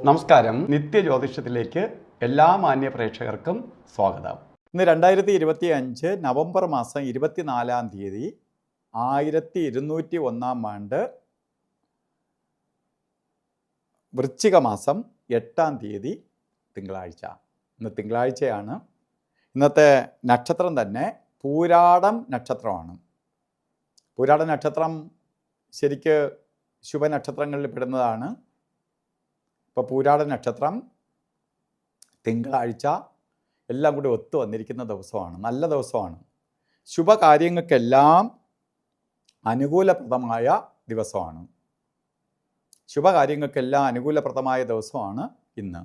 നമസ്കാരം. നിത്യജ്യോതിഷത്തിലേക്ക് എല്ലാ മാന്യ പ്രേക്ഷകർക്കും സ്വാഗതം. ഇന്ന് 2025 നവംബർ മാസം 24-ാം തീയതി 1201 ആണ്ട് വൃശ്ചിക മാസം 8-ാം തീയതി തിങ്കളാഴ്ച. ഇന്ന് തിങ്കളാഴ്ചയാണ്. ഇന്നത്തെ നക്ഷത്രം തന്നെ പൂരാടം നക്ഷത്രമാണ്. പൂരാട നക്ഷത്രം ശരിക്ക് ശുഭനക്ഷത്രങ്ങളിൽ പെടുന്നതാണ്. ഇപ്പോൾ പൂരാട നക്ഷത്രം തിങ്കളാഴ്ച എല്ലാം കൂടി ഒത്തു വന്നിരിക്കുന്ന ദിവസമാണ്. നല്ല ദിവസമാണ്. ശുഭകാര്യങ്ങൾക്കെല്ലാം അനുകൂലപ്രദമായ ദിവസമാണ്. ശുഭകാര്യങ്ങൾക്കെല്ലാം അനുകൂലപ്രദമായ ദിവസമാണ് ഇന്ന്.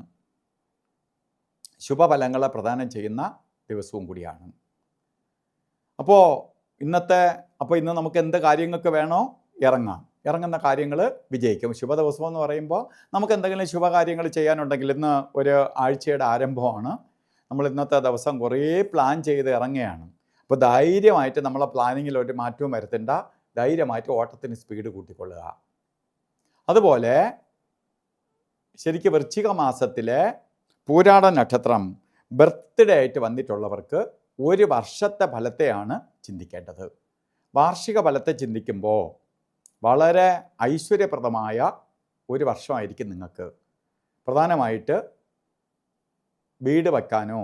ശുഭഫലങ്ങളെ പ്രദാനം ചെയ്യുന്ന ദിവസവും കൂടിയാണ്. അപ്പോൾ ഇന്ന് നമുക്ക് എന്ത് കാര്യങ്ങൾക്ക് വേണോ ഇറങ്ങുന്ന കാര്യങ്ങൾ വിജയിക്കും. ശുഭദിവസം എന്ന് പറയുമ്പോൾ നമുക്ക് എന്തെങ്കിലും ശുഭകാര്യങ്ങൾ ചെയ്യാനുണ്ടെങ്കിൽ, ഇന്ന് ഒരു ആഴ്ചയുടെ ആരംഭമാണ്. നമ്മൾ ഇന്നത്തെ ദിവസം കുറേ പ്ലാൻ ചെയ്ത് ഇറങ്ങുകയാണ്. അപ്പോൾ ധൈര്യമായിട്ട് നമ്മളെ പ്ലാനിങ്ങിൽ ഒരു മാറ്റവും വരുത്തേണ്ട. ധൈര്യമായിട്ട് ഓട്ടത്തിന് സ്പീഡ് കൂട്ടിക്കൊള്ളുക. അതുപോലെ ശരിക്കും വൃശ്ചിക മാസത്തിലെ പൂരാട നക്ഷത്രം ബർത്ത്ഡേ ആയിട്ട് വന്നിട്ടുള്ളവർക്ക് ഒരു വർഷത്തെ ഫലത്തെയാണ് ചിന്തിക്കേണ്ടത്. വാർഷിക ഫലത്തെ ചിന്തിക്കുമ്പോൾ വളരെ ഐശ്വര്യപ്രദമായ ഒരു വർഷമായിരിക്കും നിങ്ങൾക്ക്. പ്രധാനമായിട്ട് വീട് വയ്ക്കാനോ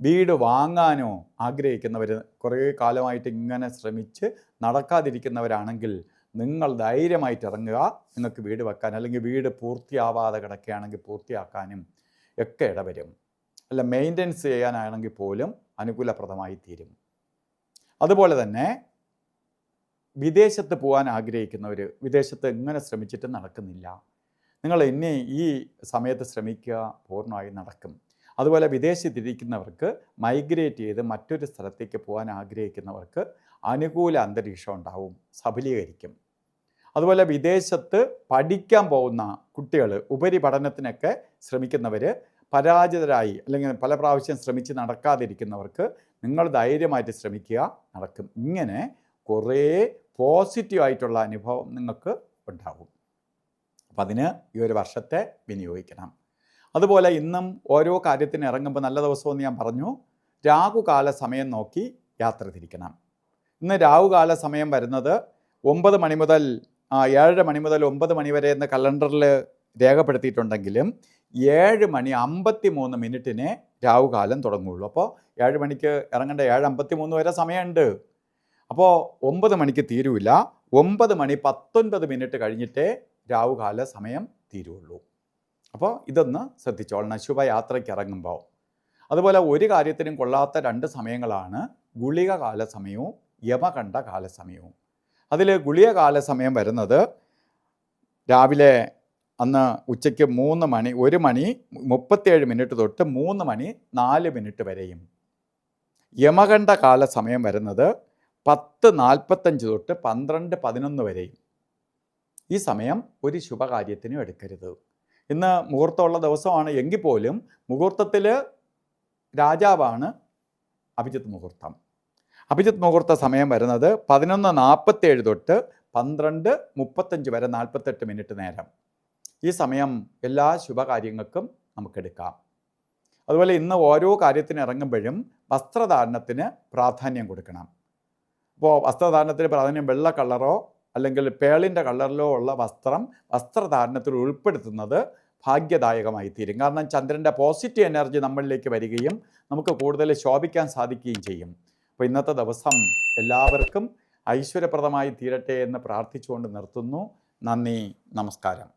വീട് വാങ്ങാനോ ആഗ്രഹിക്കുന്നവർ, കുറേ കാലമായിട്ട് ഇങ്ങനെ ശ്രമിച്ച് നടക്കാതിരിക്കുന്നവരാണെങ്കിൽ നിങ്ങൾ ധൈര്യമായിട്ട് ഇറങ്ങുക. നിങ്ങൾക്ക് വീട് വെക്കാൻ, അല്ലെങ്കിൽ വീട് പൂർത്തിയാവാതെ കിടക്കുകയാണെങ്കിൽ പൂർത്തിയാക്കാനും ഒക്കെ ഇടവരും. അല്ല, മെയിൻ്റെനൻസ് ചെയ്യാനാണെങ്കിൽ പോലും അനുകൂലപ്രദമായി തീരും. അതുപോലെ തന്നെ വിദേശത്ത് പോകാൻ ആഗ്രഹിക്കുന്നവർ, വിദേശത്ത് എങ്ങനെ ശ്രമിച്ചിട്ട് നടക്കുന്നില്ല, നിങ്ങൾ ഇനി ഈ സമയത്ത് ശ്രമിക്കുക, പൂർണ്ണമായി നടക്കും. അതുപോലെ വിദേശത്തിരിക്കുന്നവർക്ക് മൈഗ്രേറ്റ് ചെയ്ത് മറ്റൊരു സ്ഥലത്തേക്ക് പോകാൻ ആഗ്രഹിക്കുന്നവർക്ക് അനുകൂല അന്തരീക്ഷം ഉണ്ടാവും, സഫലീകരിക്കും. അതുപോലെ വിദേശത്ത് പഠിക്കാൻ പോകുന്ന കുട്ടികൾ, ഉപരിപഠനത്തിനൊക്കെ ശ്രമിക്കുന്നവർ പരാജിതരായി അല്ലെങ്കിൽ പല പ്രാവശ്യം ശ്രമിച്ച് നടക്കാതിരിക്കുന്നവർക്ക് നിങ്ങൾ ധൈര്യമായിട്ട് ശ്രമിക്കുക, നടക്കും. ഇങ്ങനെ കുറേ പോസിറ്റീവായിട്ടുള്ള അനുഭവം നിങ്ങൾക്ക് ഉണ്ടാകും. അപ്പം അതിന് ഈ ഒരു വർഷത്തെ വിനിയോഗിക്കണം. അതുപോലെ ഇന്നും ഓരോ കാര്യത്തിന് ഇറങ്ങുമ്പോൾ നല്ല ദിവസമെന്ന് ഞാൻ പറഞ്ഞു. രാഹുകാല സമയം നോക്കി യാത്ര തിരിക്കണം. ഇന്ന് രാഹുകാല സമയം വരുന്നത് 9 മണി മുതൽ 7 മണി മുതൽ 9 മണി വരെ എന്ന കലണ്ടറിൽ രേഖപ്പെടുത്തിയിട്ടുണ്ടെങ്കിലും 7:53 രാഹുകാലം തുടങ്ങുകയുള്ളൂ. അപ്പോൾ 7 മണിക്ക് ഇറങ്ങേണ്ട 7:53 വരെ സമയമുണ്ട്. അപ്പോൾ 9 മണിക്ക് തീരൂല. 9:19 കഴിഞ്ഞിട്ടേ രാഹുകാല സമയം തീരുള്ളൂ. അപ്പോൾ ഇതൊന്ന് ശ്രദ്ധിച്ചോളണം ശുഭയാത്രയ്ക്ക് ഇറങ്ങുമ്പോൾ. അതുപോലെ ഒരു കാര്യത്തിനും കൊള്ളാത്ത 2 സമയങ്ങളാണ് ഗുളിക കാല സമയവും യമകണ്ഠ കാല സമയവും. അതിൽ ഗുളിക കാല സമയം വരുന്നത് രാവിലെ അന്ന് ഉച്ചയ്ക്ക് 1:37 തൊട്ട് 3:04 വരെയും. യമകണ്ഠ കാല സമയം വരുന്നത് 10:45 തൊട്ട് 12:11 വരെയും. ഈ സമയം ഒരു ശുഭകാര്യത്തിനും എടുക്കരുത്. ഇന്ന് മുഹൂർത്തമുള്ള ദിവസമാണ് എങ്കിൽ പോലും മുഹൂർത്തത്തിൽ രാജാവാണ് അഭിജിത്ത് മുഹൂർത്തം. അഭിജിത്ത് മുഹൂർത്ത സമയം വരുന്നത് 11:47 തൊട്ട് 12:35 വരെ, 48 നേരം. ഈ സമയം എല്ലാ ശുഭകാര്യങ്ങൾക്കും നമുക്കെടുക്കാം. അതുപോലെ ഇന്ന് ഓരോ കാര്യത്തിന് ഇറങ്ങുമ്പോഴും വസ്ത്രധാരണത്തിന് പ്രാധാന്യം കൊടുക്കണം. അപ്പോൾ വസ്ത്രധാരണത്തിന് പ്രാധാന്യം വെള്ള കളറോ അല്ലെങ്കിൽ പേളിൻ്റെ കളറിലോ ഉള്ള വസ്ത്രധാരണത്തിൽ ഉൾപ്പെടുത്തുന്നത് ഭാഗ്യദായകമായി തീരും. കാരണം ചന്ദ്രൻ്റെ പോസിറ്റീവ് എനർജി നമ്മളിലേക്ക് വരികയും നമുക്ക് കൂടുതൽ ശോഭിക്കാൻ സാധിക്കുകയും ചെയ്യും. അപ്പോൾ ഇന്നത്തെ ദിവസം എല്ലാവർക്കും ഐശ്വര്യപ്രദമായി തീരട്ടെ എന്ന് പ്രാർത്ഥിച്ചുകൊണ്ട് നിർത്തുന്നു. നന്ദി, നമസ്കാരം.